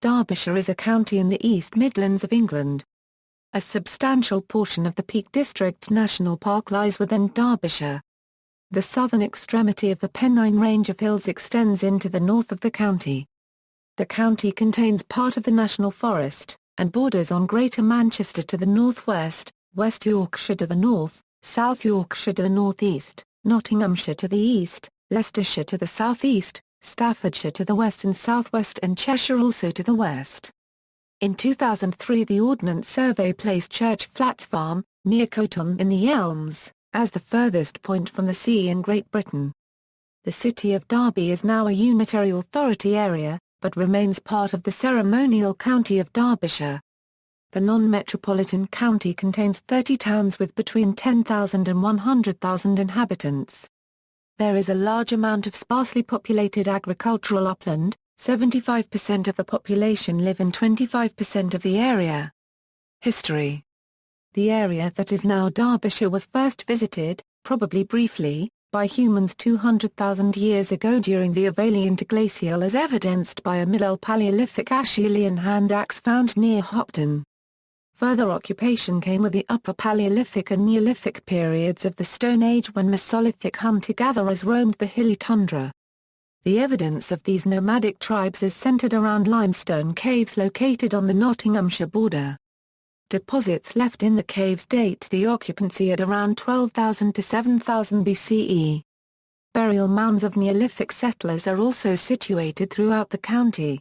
Derbyshire is a county in the East Midlands of England. A substantial portion of the Peak District National Park lies within Derbyshire. The southern extremity of the Pennine range of hills extends into the north of the county. The county contains part of the National Forest, and borders on Greater Manchester to the northwest, West Yorkshire to the north, South Yorkshire to the northeast, Nottinghamshire to the east, Leicestershire to the southeast, Staffordshire to the west and southwest, and Cheshire also to the west. In 2003 the Ordnance Survey placed Church Flats Farm, near Coton in the Elms, as the furthest point from the sea in Great Britain. The city of Derby is now a unitary authority area, but remains part of the ceremonial county of Derbyshire. The non-metropolitan county contains 30 towns with between 10,000 and 100,000 inhabitants. There is a large amount of sparsely populated agricultural upland. 75% of the population live in 25% of the area. History. The area that is now Derbyshire was first visited, probably briefly, by humans 200,000 years ago during the Avalian to Glacial, as evidenced by a Middle Paleolithic Acheulean hand axe found near Hopton. Further occupation came with the Upper Paleolithic and Neolithic periods of the Stone Age, when Mesolithic hunter-gatherers roamed the hilly tundra. The evidence of these nomadic tribes is centered around limestone caves located on the Nottinghamshire border. Deposits left in the caves date the occupancy at around 12,000 to 7,000 BCE. Burial mounds of Neolithic settlers are also situated throughout the county.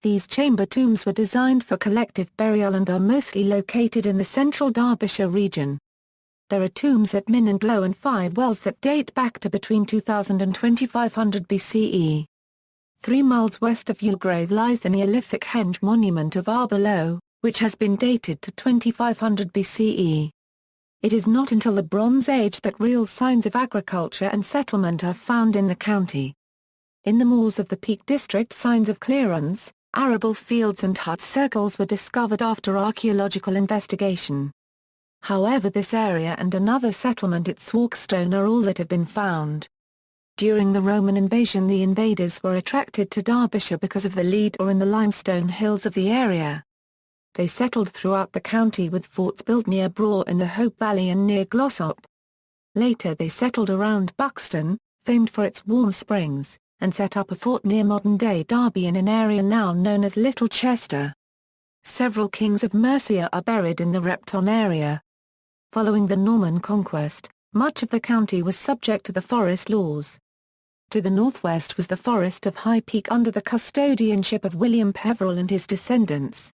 These chamber tombs were designed for collective burial and are mostly located in the central Derbyshire region. There are tombs at Min and Glow and 5 wells that date back to between 2000 and 2500 BCE. 3 miles west of Ulgrave lies the Neolithic Henge monument of Arborough, which has been dated to 2500 BCE. It is not until the Bronze Age that real signs of agriculture and settlement are found in the county. In the moors of the Peak District, signs of clearance, arable fields and hut circles were discovered after archaeological investigation. However, this area and another settlement at Swarkstone are all that have been found. During the Roman invasion, the invaders were attracted to Derbyshire because of the lead ore in the limestone hills of the area. They settled throughout the county with forts built near Braw in the Hope Valley and near Glossop. Later they settled around Buxton, famed for its warm springs, and set up a fort near modern-day Derby in an area now known as Little Chester. Several kings of Mercia are buried in the Repton area. Following the Norman conquest, much of the county was subject to the forest laws. To the northwest was the Forest of High Peak under the custodianship of William Peveril and his descendants.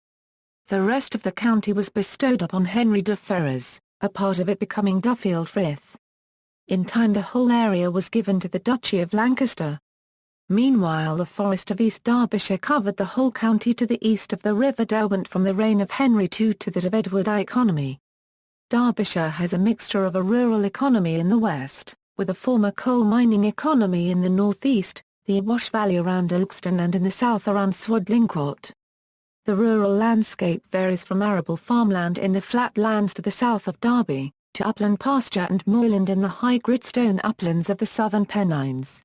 The rest of the county was bestowed upon Henry de Ferrers, a part of it becoming Duffield Frith. In time the whole area was given to the Duchy of Lancaster. Meanwhile the Forest of East Derbyshire covered the whole county to the east of the River Derwent from the reign of Henry II to that of Edward I. Economy. Derbyshire has a mixture of a rural economy in the west, with a former coal mining economy in the northeast, the Wash Valley around Ilkeston, and in the south around Swadlincote. The rural landscape varies from arable farmland in the flat lands to the south of Derby, to upland pasture and moorland in the high gritstone uplands of the southern Pennines.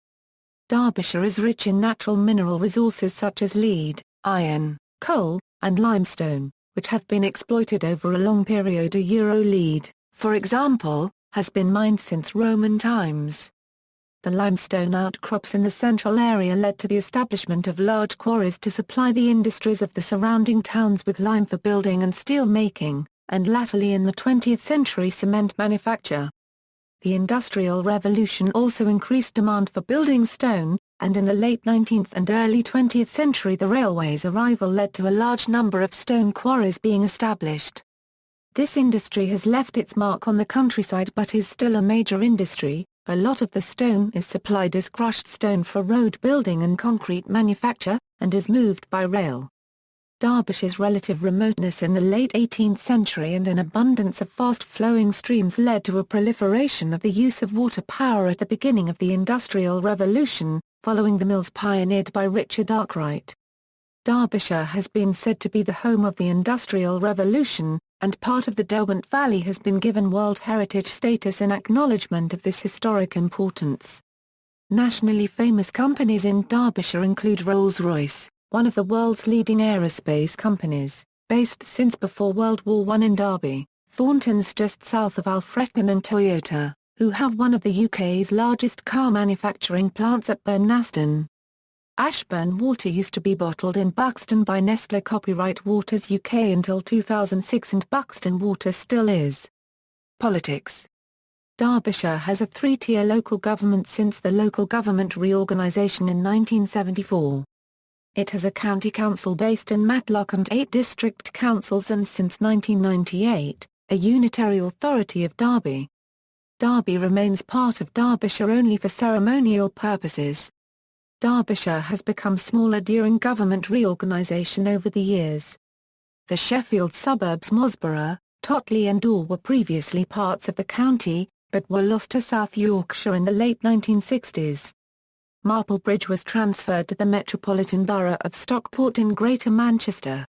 Derbyshire is rich in natural mineral resources such as lead, iron, coal, and limestone, which have been exploited over a long period. Lead, for example, has been mined since Roman times. The limestone outcrops in the central area led to the establishment of large quarries to supply the industries of the surrounding towns with lime for building and steel making, and latterly in the 20th century cement manufacture. The Industrial Revolution also increased demand for building stone, and in the late 19th and early 20th century the railway's arrival led to a large number of stone quarries being established. This industry has left its mark on the countryside but is still a major industry. A lot of the stone is supplied as crushed stone for road building and concrete manufacture, and is moved by rail. Derbyshire's relative remoteness in the late 18th century and an abundance of fast-flowing streams led to a proliferation of the use of water power at the beginning of the Industrial Revolution, following the mills pioneered by Richard Arkwright. Derbyshire has been said to be the home of the Industrial Revolution, and part of the Derwent Valley has been given World Heritage status in acknowledgement of this historic importance. Nationally famous companies in Derbyshire include Rolls-Royce, one of the world's leading aerospace companies, based since before World War I in Derby, Thornton's just south of Alfreton, and Toyota, who have one of the UK's largest car manufacturing plants at Burnaston. Ashburn Water used to be bottled in Buxton by Nestlé, copyright Waters UK until 2006, and Buxton Water still is. Politics. Derbyshire has a three-tier local government since the local government reorganisation in 1974. It has a county council based in Matlock and 8 district councils, and since 1998, a unitary authority of Derby. Derby remains part of Derbyshire only for ceremonial purposes. Derbyshire has become smaller during government reorganisation over the years. The Sheffield suburbs Mosborough, Totley and Dore were previously parts of the county, but were lost to South Yorkshire in the late 1960s. Marplebridge was transferred to the Metropolitan Borough of Stockport in Greater Manchester.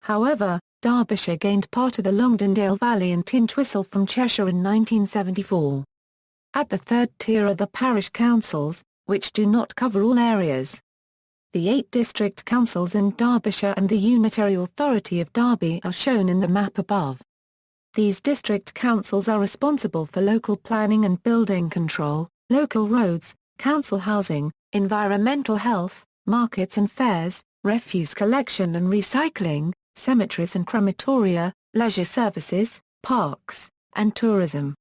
However, Derbyshire gained part of the Longdendale Valley and Tintwistle from Cheshire in 1974. At the third tier are the parish councils, which do not cover all areas. The 8 district councils in Derbyshire and the unitary authority of Derby are shown in the map above. These district councils are responsible for local planning and building control, local roads, council housing, environmental health, markets and fairs, refuse collection and recycling, cemeteries and crematoria, leisure services, parks, and tourism.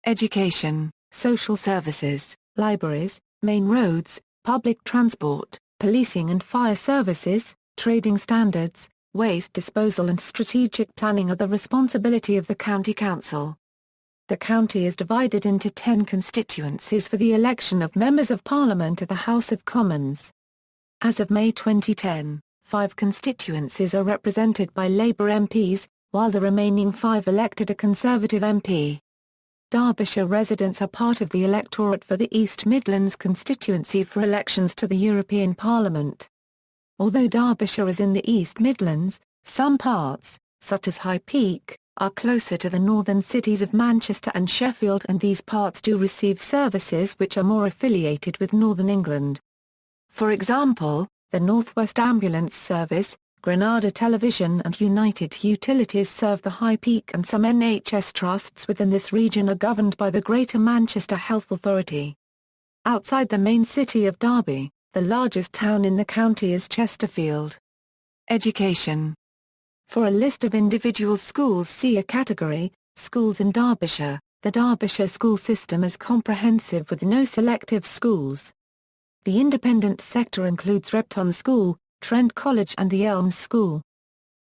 Education, social services, libraries, main roads, public transport, policing and fire services, trading standards, waste disposal and strategic planning are the responsibility of the county council. The county is divided into 10 constituencies for the election of members of Parliament to the House of Commons. As of May 2010, 5 constituencies are represented by Labour MPs, while the remaining 5 elected a Conservative MP. Derbyshire residents are part of the electorate for the East Midlands constituency for elections to the European Parliament. Although Derbyshire is in the East Midlands, some parts, such as High Peak, are closer to the northern cities of Manchester and Sheffield, and these parts do receive services which are more affiliated with Northern England. For example, the North West Ambulance Service, Granada Television and United Utilities serve the High Peak, and some NHS trusts within this region are governed by the Greater Manchester Health Authority. Outside the main city of Derby, the largest town in the county is Chesterfield. Education. For a list of individual schools, see a category, Schools in Derbyshire. The Derbyshire school system is comprehensive with no selective schools. The independent sector includes Repton School, Trent College and the Elms School.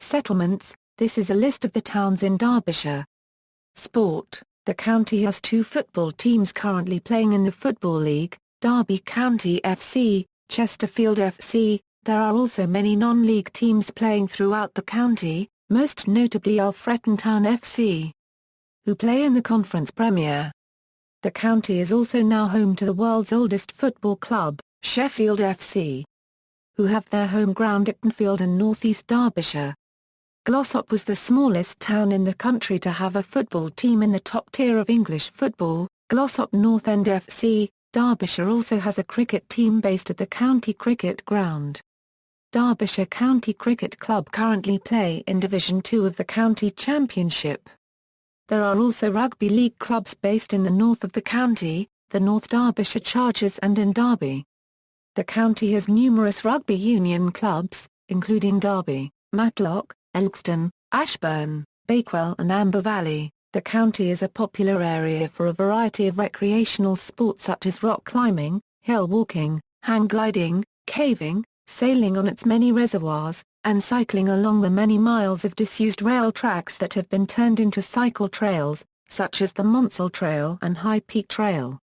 Settlements, this is a list of the towns in Derbyshire. Sport, the county has 2 football teams currently playing in the Football League, Derby County FC, Chesterfield FC. There are also many non-league teams playing throughout the county, most notably Alfreton Town FC, who play in the Conference Premier. The county is also now home to the world's oldest football club, Sheffield FC, who have their home ground at Enfield in northeast Derbyshire. Glossop was the smallest town in the country to have a football team in the top tier of English football, Glossop North End FC. Derbyshire also has a cricket team based at the county cricket ground. Derbyshire County Cricket Club currently play in Division 2 of the county championship. There are also rugby league clubs based in the north of the county, the North Derbyshire Chargers and in Derby. The county has numerous rugby union clubs, including Derby, Matlock, Elkston, Ashburn, Bakewell and Amber Valley. The county is a popular area for a variety of recreational sports such as rock climbing, hill walking, hang gliding, caving, sailing on its many reservoirs, and cycling along the many miles of disused rail tracks that have been turned into cycle trails, such as the Monsell Trail and High Peak Trail.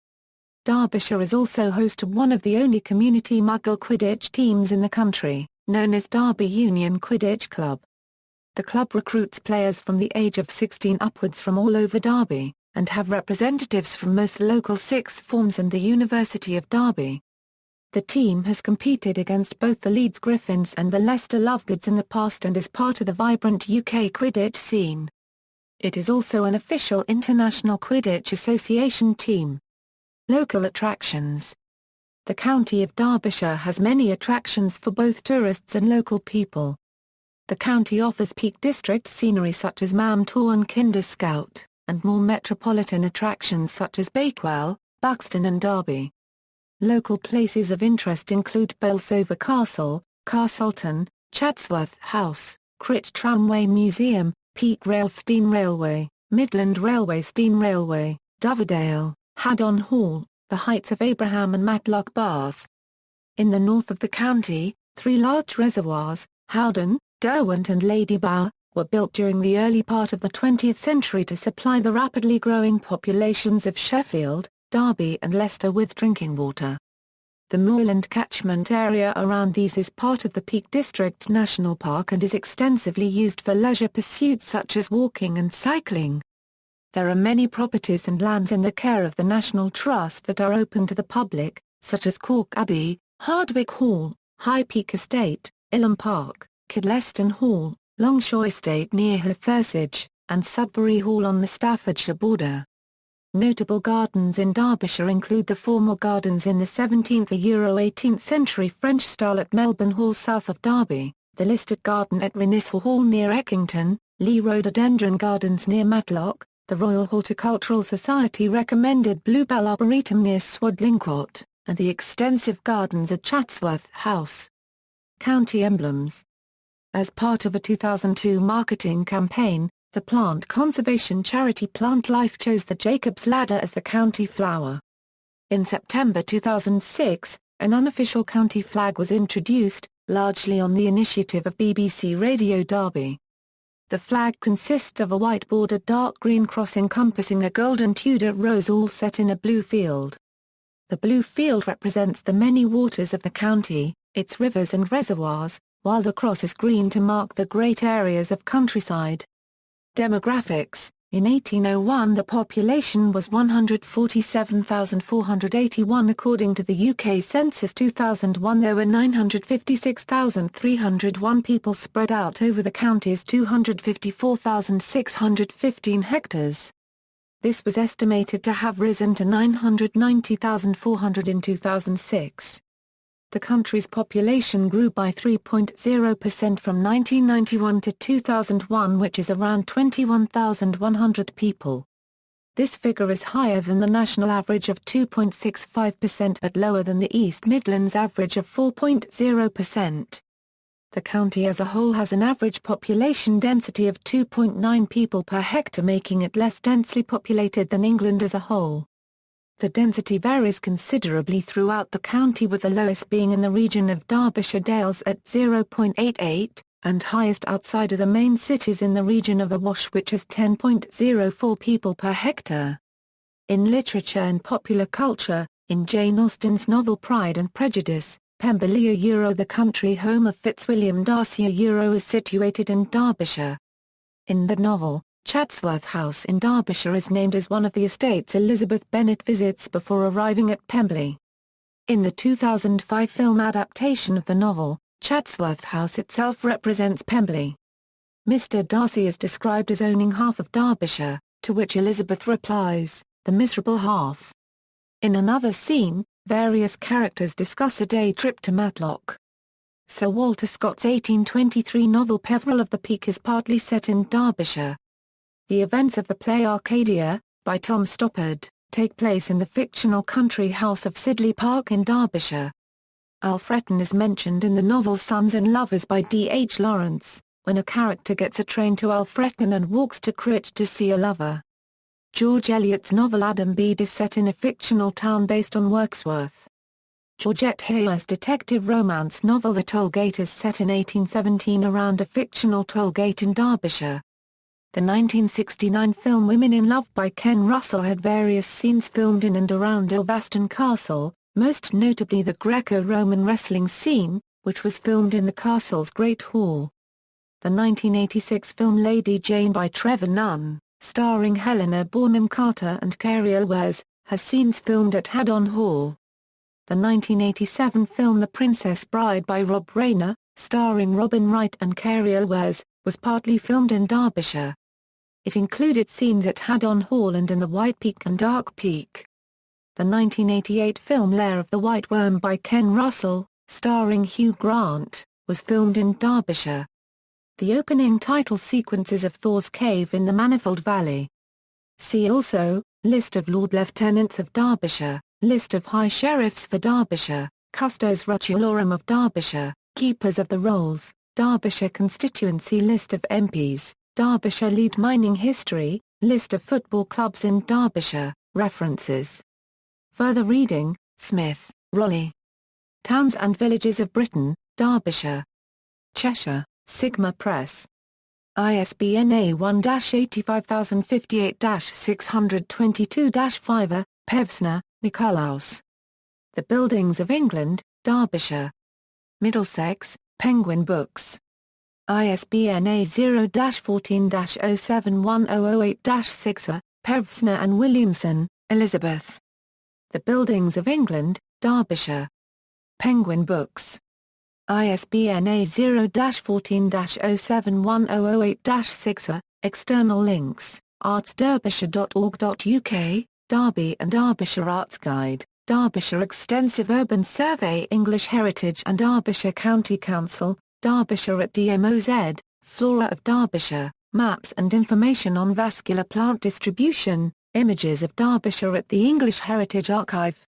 Derbyshire is also host to one of the only community Muggle Quidditch teams in the country, known as Derby Union Quidditch Club. The club recruits players from the age of 16 upwards from all over Derby, and have representatives from most local sixth forms and the University of Derby. The team has competed against both the Leeds Griffins and the Leicester Lovegoods in the past and is part of the vibrant UK Quidditch scene. It is also an official International Quidditch Association team. Local attractions. The county of Derbyshire has many attractions for both tourists and local people. The county offers Peak District scenery such as Mam Tor and Kinder Scout, and more metropolitan attractions such as Bakewell, Buxton and Derby. Local places of interest include Bolsover Castle, Castleton, Chatsworth House, Crit Tramway Museum, Peak Rail Steam Railway, Midland Railway Steam Railway, Doverdale, Haddon Hall, the Heights of Abraham and Matlock Bath. In the north of the county, 3 large reservoirs, Howden, Derwent and Ladybower, were built during the early part of the 20th century to supply the rapidly growing populations of Sheffield, Derby and Leicester with drinking water. The moorland catchment area around these is part of the Peak District National Park and is extensively used for leisure pursuits such as walking and cycling. There are many properties and lands in the care of the National Trust that are open to the public, such as Cork Abbey, Hardwick Hall, High Peak Estate, Ilham Park, Kidleston Hall, Longshore Estate near Hertfordshire, and Sudbury Hall on the Staffordshire border. Notable gardens in Derbyshire include the formal gardens in the 17th and 18th century French style at Melbourne Hall south of Derby, the listed garden at Renishaw Hall near Eckington, Lee Rhododendron Gardens near Matlock, the Royal Horticultural Society recommended Bluebell Arboretum near Swadlincote, and the extensive gardens at Chatsworth House. County emblems. As part of a 2002 marketing campaign, the plant conservation charity Plant Life chose the Jacob's Ladder as the county flower. In September 2006, an unofficial county flag was introduced, largely on the initiative of BBC Radio Derby. The flag consists of a white-bordered dark green cross encompassing a golden Tudor rose all set in a blue field. The blue field represents the many waters of the county, its rivers and reservoirs, while the cross is green to mark the great areas of countryside. Demographics. In 1801 the population was 147,481. According to the UK Census 2001 there were 956,301 people spread out over the county's 254,615 hectares. This was estimated to have risen to 990,400 in 2006. The country's population grew by 3.0% from 1991 to 2001, which is around 21,100 people. This figure is higher than the national average of 2.65% but lower than the East Midlands average of 4.0%. The county as a whole has an average population density of 2.9 people per hectare, making it less densely populated than England as a whole. The density varies considerably throughout the county, with the lowest being in the region of Derbyshire Dales at 0.88, and highest outside of the main cities in the region of Awash, which has 10.04 people per hectare. In literature and popular culture, in Jane Austen's novel Pride and Prejudice, Pembrokeshire, the country home of Fitzwilliam Darcy, is situated in Derbyshire. In the novel, Chatsworth House in Derbyshire is named as one of the estates Elizabeth Bennet visits before arriving at Pembrey. In the 2005 film adaptation of the novel, Chatsworth House itself represents Pembrey. Mr. Darcy is described as owning half of Derbyshire, to which Elizabeth replies, "The miserable half." In another scene, various characters discuss a day trip to Matlock. Sir Walter Scott's 1823 novel Peveril of the Peak is partly set in Derbyshire. The events of the play Arcadia, by Tom Stoppard, take place in the fictional country house of Sidley Park in Derbyshire. Alfreton is mentioned in the novel Sons and Lovers by D. H. Lawrence, when a character gets a train to Alfreton and walks to Crit to see a lover. George Eliot's novel Adam Bede is set in a fictional town based on Wordsworth. Georgette Heyer's detective romance novel The Toll Gate is set in 1817 around a fictional toll gate in Derbyshire. The 1969 film Women in Love by Ken Russell had various scenes filmed in and around Ilvaston Castle, most notably the Greco-Roman wrestling scene, which was filmed in the castle's Great Hall. The 1986 film Lady Jane by Trevor Nunn, starring Helena Bonham Carter and Cary Elwes, has scenes filmed at Haddon Hall. The 1987 film The Princess Bride by Rob Reiner, starring Robin Wright and Cary Elwes, was partly filmed in Derbyshire. It included scenes at Haddon Hall and in the White Peak and Dark Peak. The 1988 film Lair of the White Worm by Ken Russell, starring Hugh Grant, was filmed in Derbyshire. The opening title sequences of Thor's Cave in the Manifold Valley. See also, List of Lord Lieutenants of Derbyshire, List of High Sheriffs for Derbyshire, Custos Rotulorum of Derbyshire, Keepers of the Rolls, Derbyshire Constituency List of MPs, Derbyshire Lead Mining History, List of football clubs in Derbyshire, References. Further reading, Smith, Rolly. Towns and Villages of Britain, Derbyshire. Cheshire, Sigma Press. ISBN A1-85058-622-5. Pevsner, Nikolaus. The Buildings of England, Derbyshire. Middlesex, Penguin Books. ISBN A0-14-071008-6. Pevsner and Williamson, Elizabeth. The Buildings of England, Derbyshire. Penguin Books. ISBN A0-14-071008-6. External links, artsderbyshire.org.uk, Derby and Derbyshire Arts Guide, Derbyshire Extensive Urban Survey English Heritage and Derbyshire County Council, Derbyshire at DMOZ, Flora of Derbyshire, maps and information on vascular plant distribution, images of Derbyshire at the English Heritage Archive.